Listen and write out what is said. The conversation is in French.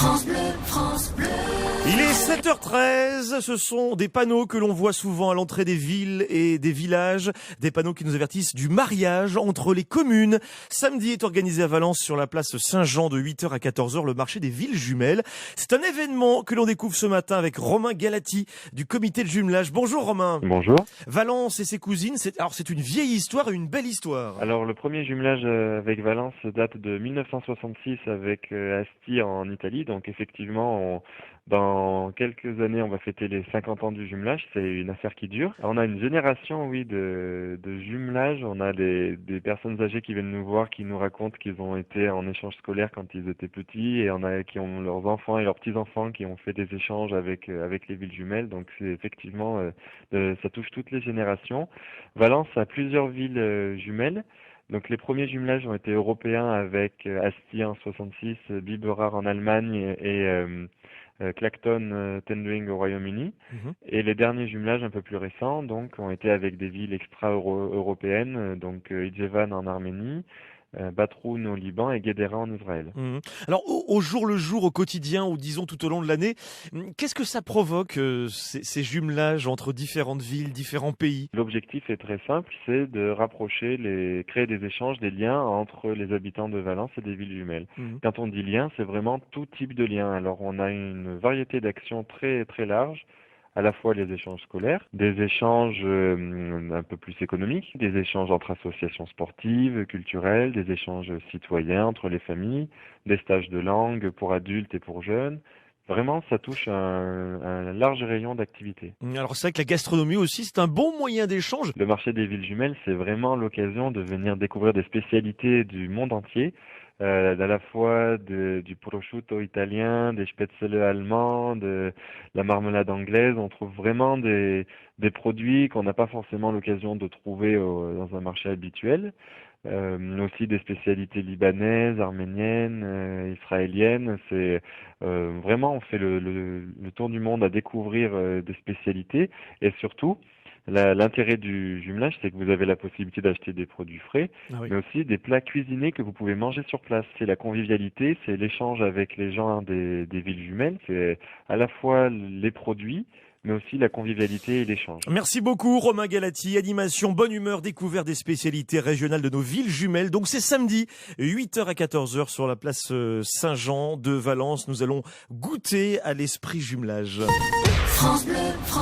France Bleu, France Bleu. Il est 7h13, ce sont des panneaux que l'on voit souvent à l'entrée des villes et des villages, des panneaux qui nous avertissent du mariage entre les communes. Samedi est organisé à Valence sur la place Saint-Jean de 8h à 14h le marché des villes jumelles. C'est un événement que l'on découvre ce matin avec Romain Galati du comité de jumelage. Bonjour Romain. Bonjour. Valence et ses cousines, c'est une vieille histoire et une belle histoire. Alors le premier jumelage avec Valence date de 1966 avec Asti en Italie, donc effectivement dans quelques années on va fêter les 50 ans du jumelage, c'est une affaire qui dure. Alors, on a une génération de jumelage, on a des personnes âgées qui viennent nous voir, qui nous racontent qu'ils ont été en échange scolaire quand ils étaient petits, et on a qui ont leurs enfants et leurs petits-enfants qui ont fait des échanges avec les villes jumelles, donc c'est effectivement ça touche toutes les générations. Valence a plusieurs villes jumelles. Donc les premiers jumelages ont été européens avec Asti en 66, Biberach en Allemagne et Clacton Tendring au Royaume-Uni. Et les derniers jumelages un peu plus récents donc ont été avec des villes extra-européennes, donc Idjevan en Arménie, Batroun au Liban et Guédéra en Israël. Alors au jour le jour, au quotidien ou disons tout au long de l'année, qu'est-ce que ça provoque ces jumelages entre différentes villes, différents pays? L'objectif est très simple, c'est de rapprocher, créer des échanges, des liens entre les habitants de Valence et des villes jumelles. Quand on dit lien, c'est vraiment tout type de lien. Alors on a une variété d'actions très très large. À la fois les échanges scolaires, des échanges un peu plus économiques, des échanges entre associations sportives, culturelles, des échanges citoyens entre les familles, des stages de langue pour adultes et pour jeunes. Vraiment, ça touche un large rayon d'activités. Alors c'est vrai que la gastronomie aussi, c'est un bon moyen d'échange. Le marché des villes jumelles, c'est vraiment l'occasion de venir découvrir des spécialités du monde entier. À la fois du prosciutto italien, des spätzle allemands, de la marmelade anglaise. On trouve vraiment des produits qu'on n'a pas forcément l'occasion de trouver dans un marché habituel. Aussi des spécialités libanaises, arméniennes, israéliennes. C'est vraiment, on fait le tour du monde à découvrir des spécialités, et surtout l'intérêt du jumelage, c'est que vous avez la possibilité d'acheter des produits frais, mais aussi des plats cuisinés que vous pouvez manger sur place. C'est la convivialité, c'est l'échange avec les gens des villes jumelles. C'est à la fois les produits, mais aussi la convivialité et l'échange. Merci beaucoup Romain Galati, animation, bonne humeur, découverte des spécialités régionales de nos villes jumelles. Donc c'est samedi, 8h à 14h sur la place Saint-Jean de Valence. Nous allons goûter à l'esprit jumelage. France Bleu, France